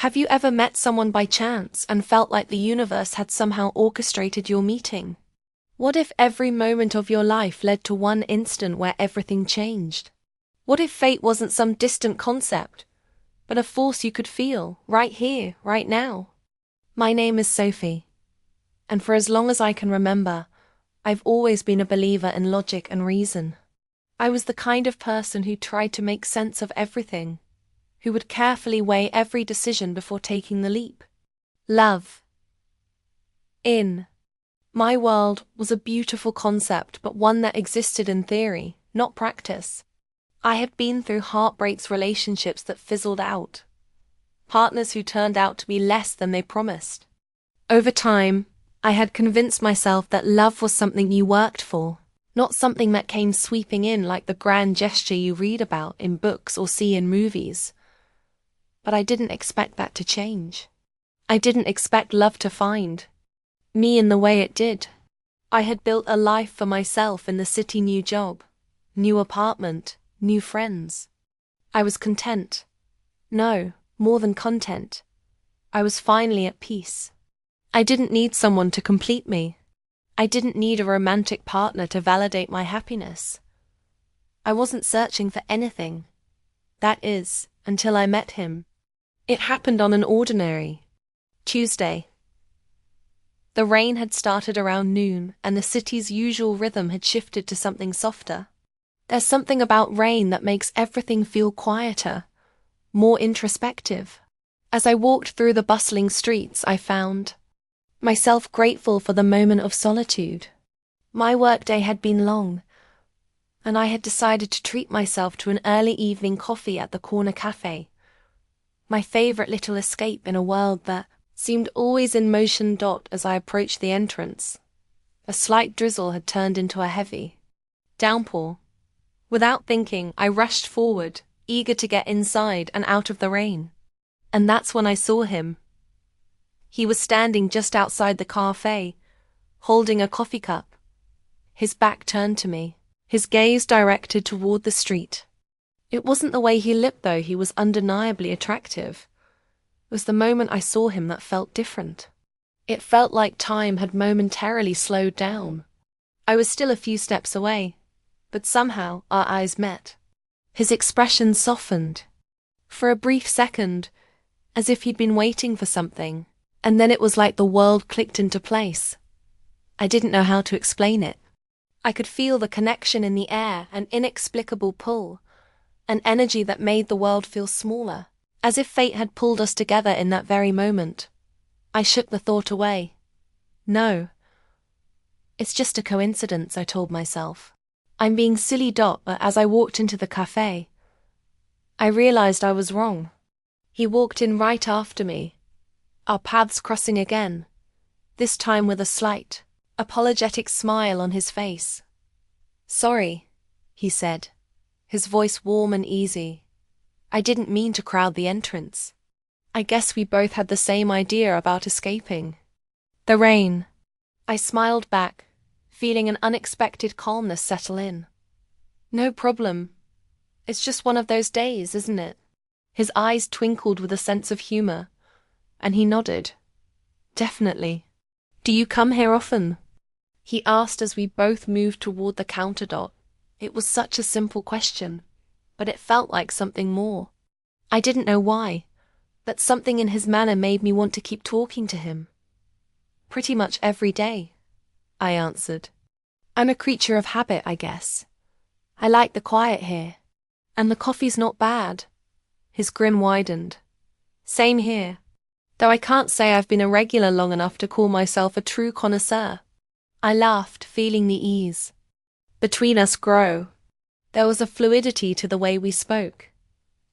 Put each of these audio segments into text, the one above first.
Have you ever met someone by chance and felt like the universe had somehow orchestrated your meeting? What if every moment of your life led to one instant where everything changed? What if fate wasn't some distant concept, but a force you could feel, right here, right now? My name is Sophie, and for as long as I can remember, I've always been a believer in logic and reason. I was the kind of person who tried to make sense of everything, who would carefully weigh every decision before taking the leap. Love. In my world was a beautiful concept, but one that existed in theory, not practice. I had been through heartbreaks, relationships that fizzled out, partners who turned out to be less than they promised. Over time, I had convinced myself that love was something you worked for, not something that came sweeping in like the grand gesture you read about in books or see in movies. But I didn't expect that to change. I didn't expect love to find me in the way it did. I had built a life for myself in the city, new job, new apartment, new friends. I was content. No, more than content. I was finally at peace. I didn't need someone to complete me. I didn't need a romantic partner to validate my happiness. I wasn't searching for anything. That is, until I met him. It happened on an ordinary Tuesday. The rain had started around noon, and the city's usual rhythm had shifted to something softer. There's something about rain that makes everything feel quieter, more introspective. As I walked through the bustling streets, I found myself grateful for the moment of solitude. My workday had been long, and I had decided to treat myself to an early evening coffee at the corner cafe, my favorite little escape in a world that seemed always in motion. As I approached the entrance, a slight drizzle had turned into a heavy downpour. Without thinking, I rushed forward, eager to get inside and out of the rain. And that's when I saw him. He was standing just outside the cafe, holding a coffee cup, his back turned to me, his gaze directed toward the street. It wasn't the way he looked, though. He was undeniably attractive. It was the moment I saw him that felt different. It felt like time had momentarily slowed down. I was still a few steps away, but somehow our eyes met. His expression softened. For a brief second, as if he'd been waiting for something, and then it was like the world clicked into place. I didn't know how to explain it. I could feel the connection in the air, an inexplicable pull, an energy that made the world feel smaller, as if fate had pulled us together in that very moment. I shook the thought away. No. It's just a coincidence, I told myself. I'm being silly. But as I walked into the cafe, I realized I was wrong. He walked in right after me, our paths crossing again, this time with a slight, apologetic smile on his face. Sorry, he said, his voice warm and easy. I didn't mean to crowd the entrance. I guess we both had the same idea about escaping the rain. I smiled back, feeling an unexpected calmness settle in. No problem. It's just one of those days, isn't it? His eyes twinkled with a sense of humor, and he nodded. Definitely. Do you come here often? He asked as we both moved toward the counter. It was such a simple question, but it felt like something more. I didn't know why, but something in his manner made me want to keep talking to him. Pretty much every day, I answered. I'm a creature of habit, I guess. I like the quiet here. And the coffee's not bad. His grin widened. Same here. Though I can't say I've been a regular long enough to call myself a true connoisseur. I laughed, feeling the ease between us grow. There was a fluidity to the way we spoke,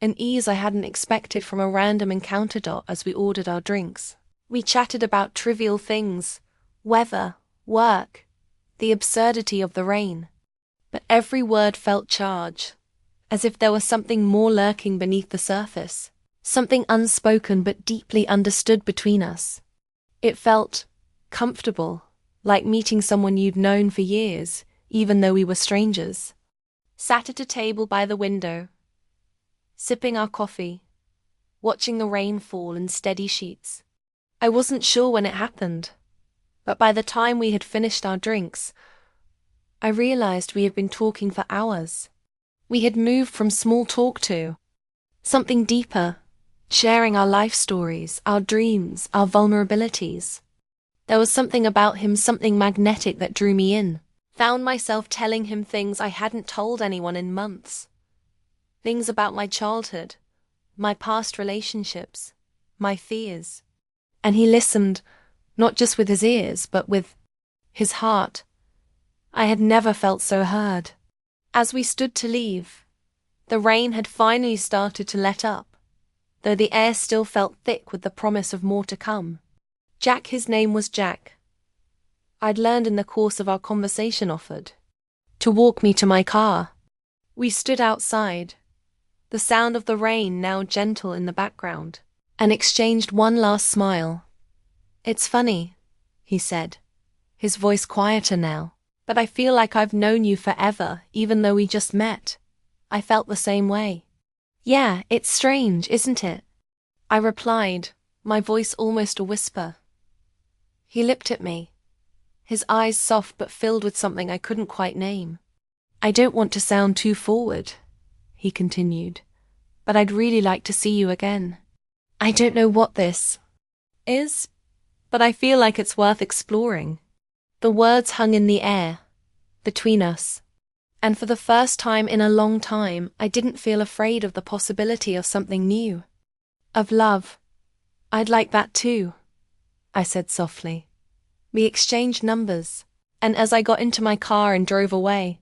an ease I hadn't expected from a random encounter. As we ordered our drinks, we chatted about trivial things, weather, work, the absurdity of the rain. But every word felt charged, as if there was something more lurking beneath the surface, something unspoken but deeply understood between us. It felt comfortable, like meeting someone you'd known for years, even though we were strangers. Sat at a table by the window, sipping our coffee, watching the rain fall in steady sheets. I wasn't sure when it happened, but by the time we had finished our drinks, I realized we had been talking for hours. We had moved from small talk to something deeper, sharing our life stories, our dreams, our vulnerabilities. There was something about him, something magnetic that drew me in. Found myself telling him things I hadn't told anyone in months. Things about my childhood, my past relationships, my fears. And he listened, not just with his ears, but with his heart. I had never felt so heard. As we stood to leave, the rain had finally started to let up, though the air still felt thick with the promise of more to come. Jack, his name was Jack. I'd learned in the course of our conversation, offered to walk me to my car. We stood outside, the sound of the rain now gentle in the background, and exchanged one last smile. "It's funny," he said, his voice quieter now, "but I feel like I've known you forever, even though we just met." I felt the same way. "Yeah, it's strange, isn't it?" I replied, my voice almost a whisper. He looked at me, his eyes soft but filled with something I couldn't quite name. "I don't want to sound too forward," he continued, "but I'd really like to see you again. I don't know what this is, but I feel like it's worth exploring." The words hung in the air, between us, and for the first time in a long time, I didn't feel afraid of the possibility of something new. "Of love. I'd like that too," I said softly. We exchanged numbers, and as I got into my car and drove away,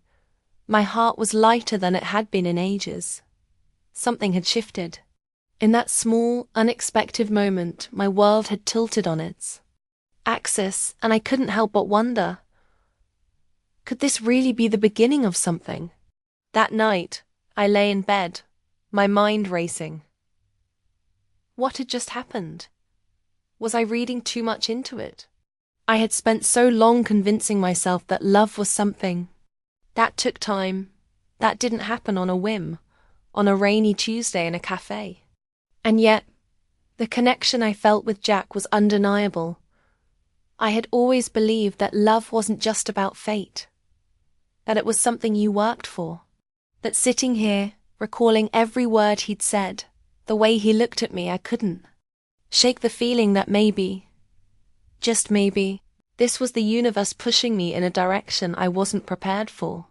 my heart was lighter than it had been in ages. Something had shifted. In that small, unexpected moment, my world had tilted on its axis, and I couldn't help but wonder, could this really be the beginning of something? That night, I lay in bed, my mind racing. What had just happened? Was I reading too much into it? I had spent so long convincing myself that love was something that took time, that didn't happen on a whim, on a rainy Tuesday in a cafe. And yet, the connection I felt with Jack was undeniable. I had always believed that love wasn't just about fate, that it was something you worked for, that sitting here, recalling every word he'd said, the way he looked at me, I couldn't shake the feeling that maybe, just maybe, this was the universe pushing me in a direction I wasn't prepared for.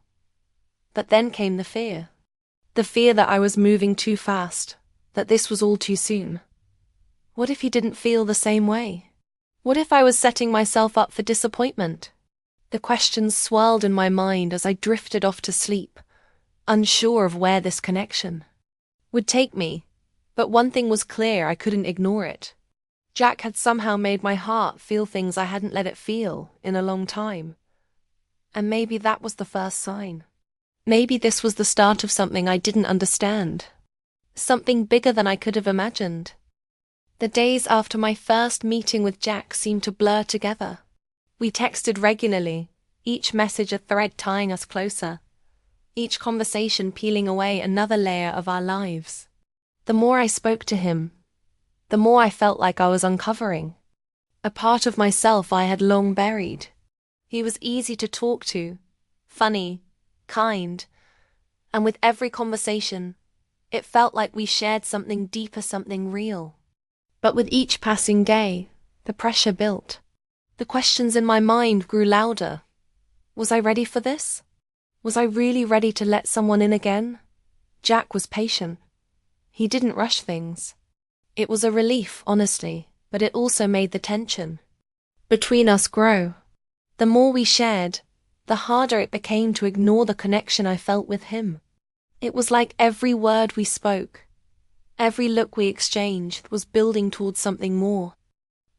But then came the fear that I was moving too fast, that this was all too soon. What if he didn't feel the same way? What if I was setting myself up for disappointment? The questions swirled in my mind as I drifted off to sleep, unsure of where this connection would take me. But one thing was clear, I couldn't ignore it. Jack had somehow made my heart feel things I hadn't let it feel in a long time. And maybe that was the first sign. Maybe this was the start of something I didn't understand. Something bigger than I could have imagined. The days after my first meeting with Jack seemed to blur together. We texted regularly, each message a thread tying us closer, each conversation peeling away another layer of our lives. The more I spoke to him, the more I felt like I was uncovering a part of myself I had long buried. He was easy to talk to, funny, kind, and with every conversation, it felt like we shared something deeper, something real. But with each passing day, the pressure built. The questions in my mind grew louder. Was I ready for this? Was I really ready to let someone in again? Jack was patient. He didn't rush things. It was a relief, honestly, but it also made the tension between us grow. The more we shared, the harder it became to ignore the connection I felt with him. It was like every word we spoke, every look we exchanged was building towards something more.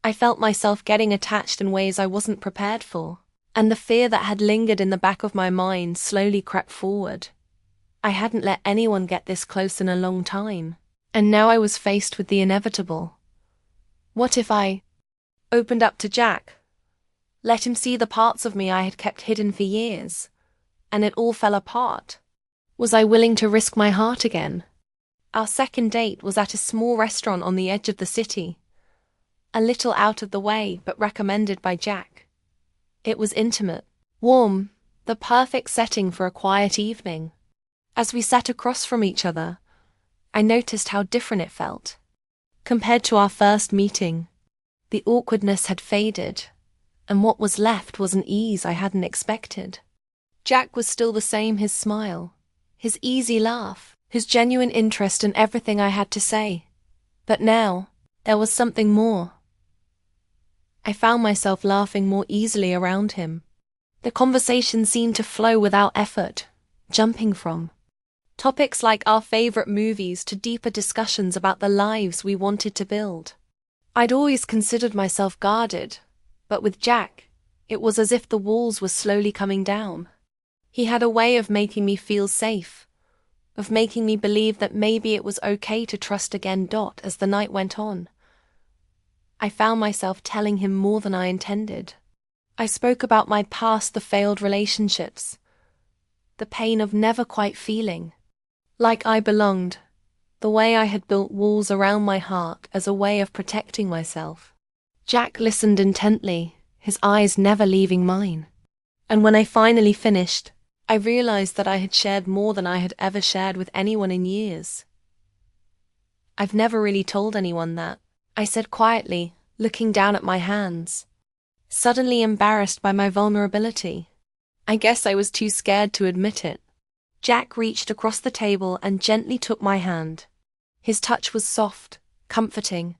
I felt myself getting attached in ways I wasn't prepared for, and the fear that had lingered in the back of my mind slowly crept forward. I hadn't let anyone get this close in a long time, and now I was faced with the inevitable. What if I opened up to Jack, let him see the parts of me I had kept hidden for years, and it all fell apart? Was I willing to risk my heart again? Our second date was at a small restaurant on the edge of the city, a little out of the way but recommended by Jack. It was intimate, warm, the perfect setting for a quiet evening. As we sat across from each other, I noticed how different it felt. Compared to our first meeting, the awkwardness had faded, and what was left was an ease I hadn't expected. Jack was still the same, his smile, his easy laugh, his genuine interest in everything I had to say. But now, there was something more. I found myself laughing more easily around him. The conversation seemed to flow without effort, jumping from topics like our favorite movies to deeper discussions about the lives we wanted to build. I'd always considered myself guarded, but with Jack, it was as if the walls were slowly coming down. He had a way of making me feel safe, of making me believe that maybe it was okay to trust again. As the night went on, I found myself telling him more than I intended. I spoke about my past, the failed relationships, the pain of never quite feeling like I belonged, the way I had built walls around my heart as a way of protecting myself. Jack listened intently, his eyes never leaving mine. And when I finally finished, I realized that I had shared more than I had ever shared with anyone in years. "I've never really told anyone that," I said quietly, looking down at my hands, suddenly embarrassed by my vulnerability. I guess I was too scared to admit it. Jack reached across the table and gently took my hand. His touch was soft, comforting,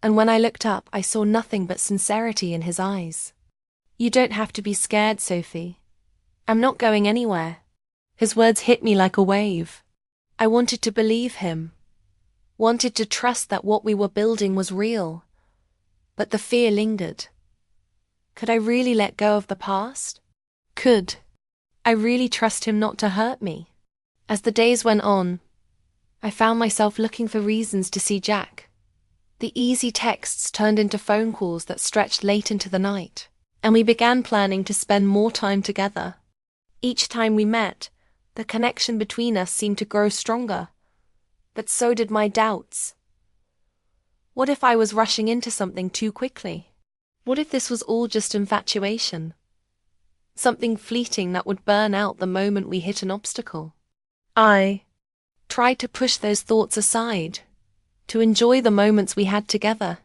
and when I looked up, I saw nothing but sincerity in his eyes. "You don't have to be scared, Sophie. I'm not going anywhere." His words hit me like a wave. I wanted to believe him, wanted to trust that what we were building was real, but the fear lingered. Could I really let go of the past? Could I really trust him not to hurt me? As the days went on, I found myself looking for reasons to see Jack. The easy texts turned into phone calls that stretched late into the night, and we began planning to spend more time together. Each time we met, the connection between us seemed to grow stronger, but so did my doubts. What if I was rushing into something too quickly? What if this was all just infatuation? Something fleeting that would burn out the moment we hit an obstacle? I tried to push those thoughts aside, to enjoy the moments we had together.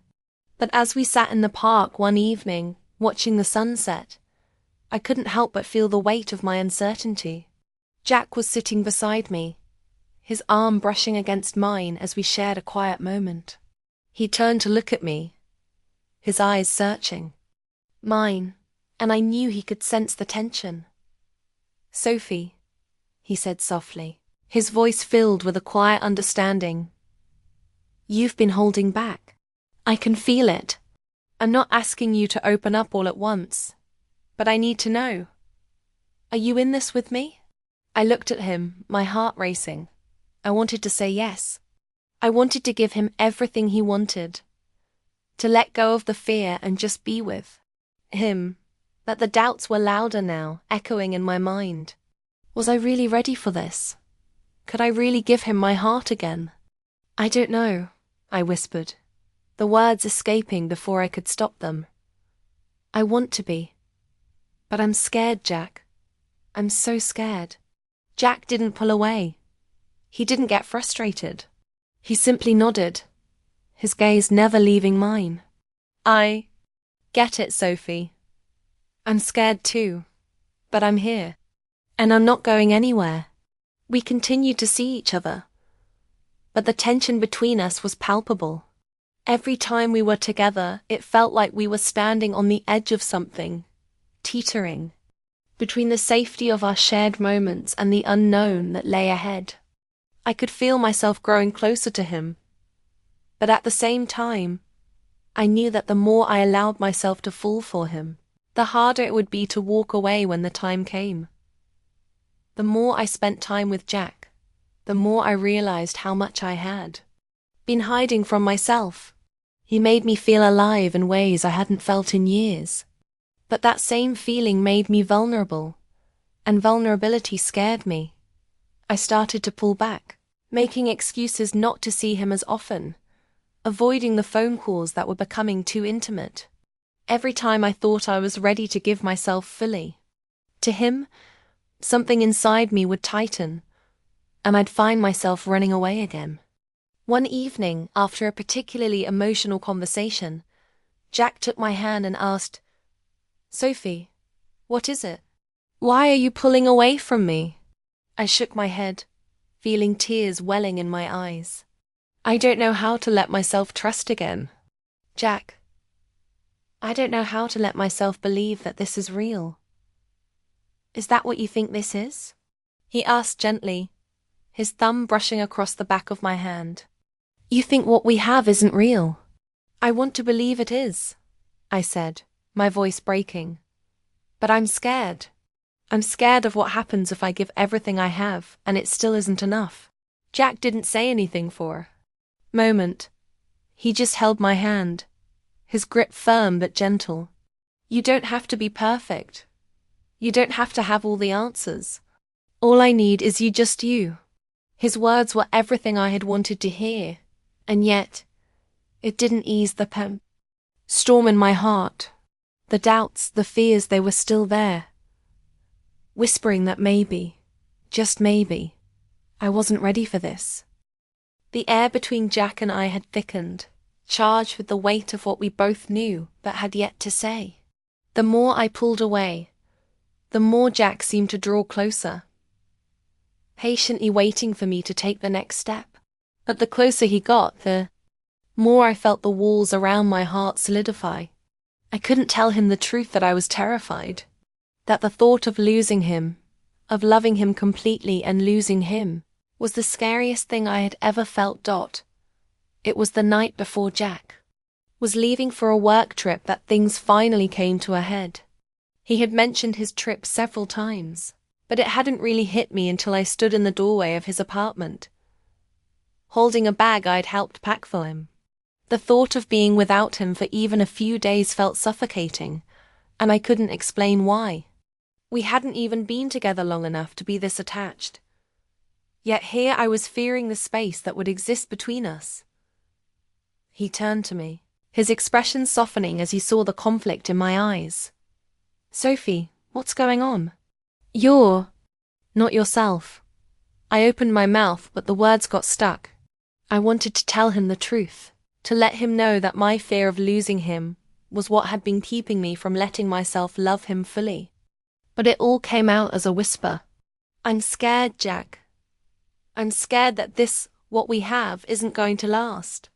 But as we sat in the park one evening, watching the sunset, I couldn't help but feel the weight of my uncertainty. Jack was sitting beside me, his arm brushing against mine as we shared a quiet moment. He turned to look at me, his eyes searching mine, and I knew he could sense the tension. "Sophie," he said softly, his voice filled with a quiet understanding. "You've been holding back. I can feel it. I'm not asking you to open up all at once, but I need to know. Are you in this with me?" I looked at him, my heart racing. I wanted to say yes. I wanted to give him everything he wanted, to let go of the fear and just be with him. But the doubts were louder now, echoing in my mind. Was I really ready for this? Could I really give him my heart again? "I don't know," I whispered, the words escaping before I could stop them. "I want to be. But I'm scared, Jack. I'm so scared." Jack didn't pull away. He didn't get frustrated. He simply nodded, his gaze never leaving mine. "I get it, Sophie. I'm scared too, but I'm here. And I'm not going anywhere." We continued to see each other, but the tension between us was palpable. Every time we were together, it felt like we were standing on the edge of something, teetering between the safety of our shared moments and the unknown that lay ahead. I could feel myself growing closer to him, but at the same time, I knew that the more I allowed myself to fall for him, the harder it would be to walk away when the time came. The more I spent time with Jack, the more I realized how much I had been hiding from myself. He made me feel alive in ways I hadn't felt in years. But that same feeling made me vulnerable, and vulnerability scared me. I started to pull back, making excuses not to see him as often, avoiding the phone calls that were becoming too intimate. Every time I thought I was ready to give myself fully to him, something inside me would tighten, and I'd find myself running away again. One evening, after a particularly emotional conversation, Jack took my hand and asked, "Sophie, what is it? Why are you pulling away from me?" I shook my head, feeling tears welling in my eyes. "I don't know how to let myself trust again. Jack, I don't know how to let myself believe that this is real." "Is that what you think this is?" he asked gently, his thumb brushing across the back of my hand. "You think what we have isn't real?" "I want to believe it is," I said, my voice breaking. "But I'm scared. I'm scared of what happens if I give everything I have and it still isn't enough." Jack didn't say anything for a moment. He just held my hand, his grip firm but gentle. "You don't have to be perfect. You don't have to have all the answers. All I need is just you." His words were everything I had wanted to hear, and yet it didn't ease the storm in my heart. The doubts, the fears, they were still there, whispering that maybe, just maybe, I wasn't ready for this. The air between Jack and I had thickened, charged with the weight of what we both knew but had yet to say. The more I pulled away, the more Jack seemed to draw closer, patiently waiting for me to take the next step. But the closer he got, the more I felt the walls around my heart solidify. I couldn't tell him the truth that I was terrified, that the thought of losing him, of loving him completely and losing him, was the scariest thing I had ever felt. It was the night before Jack was leaving for a work trip that things finally came to a head. He had mentioned his trip several times, but it hadn't really hit me until I stood in the doorway of his apartment, holding a bag I'd helped pack for him. The thought of being without him for even a few days felt suffocating, and I couldn't explain why. We hadn't even been together long enough to be this attached. Yet here I was fearing the space that would exist between us. He turned to me, his expression softening as he saw the conflict in my eyes. "Sophie, what's going on?" "You're not yourself." I opened my mouth, but the words got stuck. I wanted to tell him the truth, to let him know that my fear of losing him was what had been keeping me from letting myself love him fully. But it all came out as a whisper. "I'm scared, Jack. I'm scared that what we have, isn't going to last.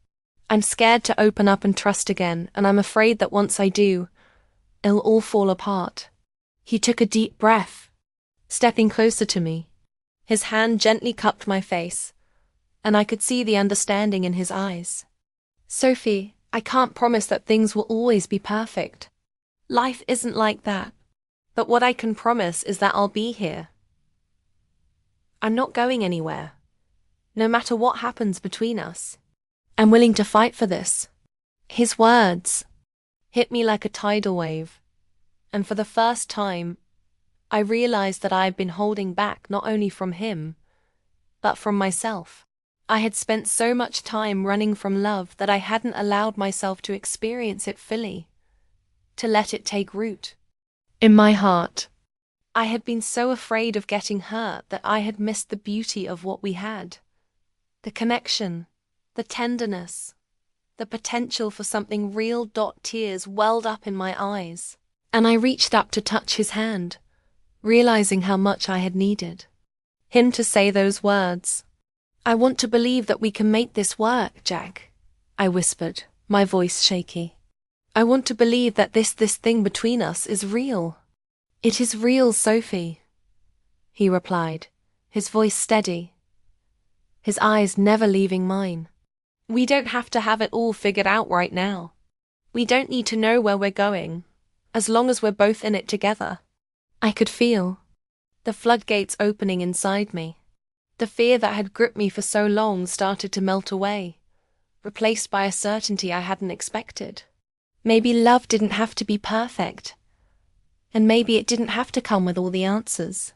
I'm scared to open up and trust again, and I'm afraid that once I do, it'll all fall apart." He took a deep breath, stepping closer to me. His hand gently cupped my face, and I could see the understanding in his eyes. "Sophie, I can't promise that things will always be perfect. Life isn't like that. But what I can promise is that I'll be here. I'm not going anywhere. No matter what happens between us, I'm willing to fight for this." His words hit me like a tidal wave, and for the first time, I realized that I had been holding back not only from him, but from myself. I had spent so much time running from love that I hadn't allowed myself to experience it fully, to let it take root in my heart. I had been so afraid of getting hurt that I had missed the beauty of what we had. The connection, the tenderness, the potential for something real. Tears welled up in my eyes, and I reached up to touch his hand, realizing how much I had needed him to say those words. "I want to believe that we can make this work, Jack," I whispered, my voice shaky. "I want to believe that this thing between us is real." "It is real, Sophie," he replied, his voice steady, his eyes never leaving mine. "We don't have to have it all figured out right now. We don't need to know where we're going, as long as we're both in it together." I could feel the floodgates opening inside me. The fear that had gripped me for so long started to melt away, replaced by a certainty I hadn't expected. Maybe love didn't have to be perfect, and maybe it didn't have to come with all the answers.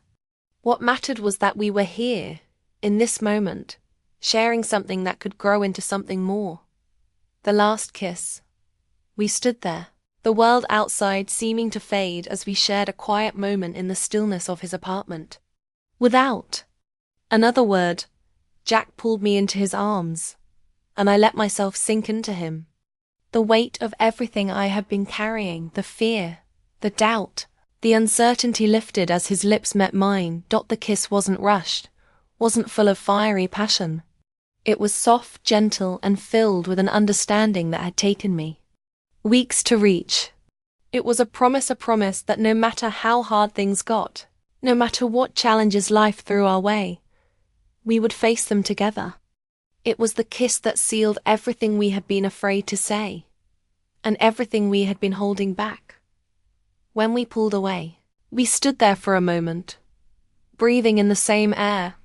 What mattered was that we were here, in this moment, sharing something that could grow into something more. The last kiss. We stood there, the world outside seeming to fade as we shared a quiet moment in the stillness of his apartment. Without another word, Jack pulled me into his arms, and I let myself sink into him. The weight of everything I had been carrying, the fear, the doubt, the uncertainty lifted as his lips met mine. The kiss wasn't rushed, wasn't full of fiery passion. It was soft, gentle, and filled with an understanding that had taken me weeks to reach. It was a promise that no matter how hard things got, no matter what challenges life threw our way, we would face them together. It was the kiss that sealed everything we had been afraid to say, and everything we had been holding back. When we pulled away, we stood there for a moment, breathing in the same air,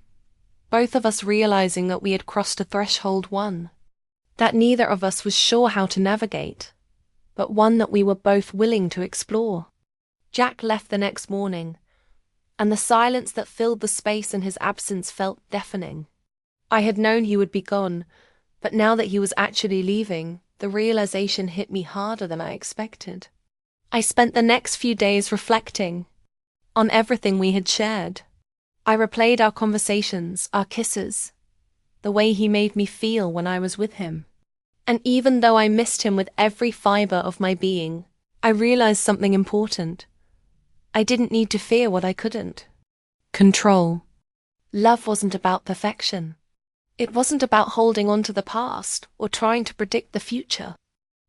both of us realizing that we had crossed a threshold that neither of us was sure how to navigate, but one that we were both willing to explore. Jack left the next morning, and the silence that filled the space in his absence felt deafening. I had known he would be gone, but now that he was actually leaving, the realization hit me harder than I expected. I spent the next few days reflecting on everything we had shared. I replayed our conversations, our kisses, the way he made me feel when I was with him. And even though I missed him with every fiber of my being, I realized something important. I didn't need to fear what I couldn't control. Love wasn't about perfection. It wasn't about holding on to the past or trying to predict the future.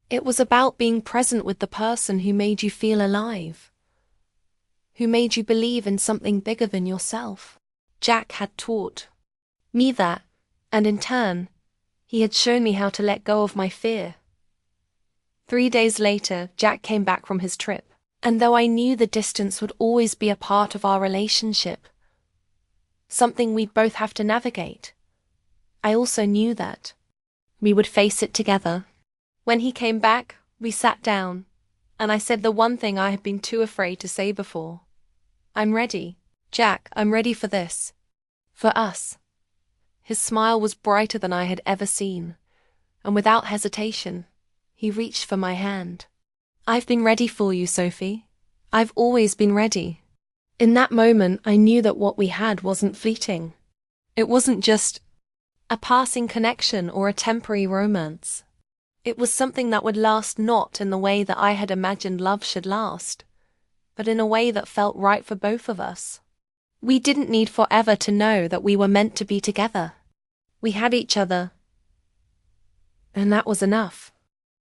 It was about being present with the person who made you feel alive, who made you believe in something bigger than yourself. Jack had taught me that, and in turn, he had shown me how to let go of my fear. 3 days later, Jack came back from his trip, and though I knew the distance would always be a part of our relationship, something we'd both have to navigate, I also knew that we would face it together. When he came back, we sat down, and I said the one thing I had been too afraid to say before. I'm ready, Jack, I'm ready for this. For us. His smile was brighter than I had ever seen, and without hesitation, he reached for my hand. I've been ready for you, Sophie. I've always been ready. In that moment, I knew that what we had wasn't fleeting. It wasn't just a passing connection or a temporary romance. It was something that would last not in the way that I had imagined love should last, but in a way that felt right for both of us. We didn't need forever to know that we were meant to be together. We had each other, and that was enough.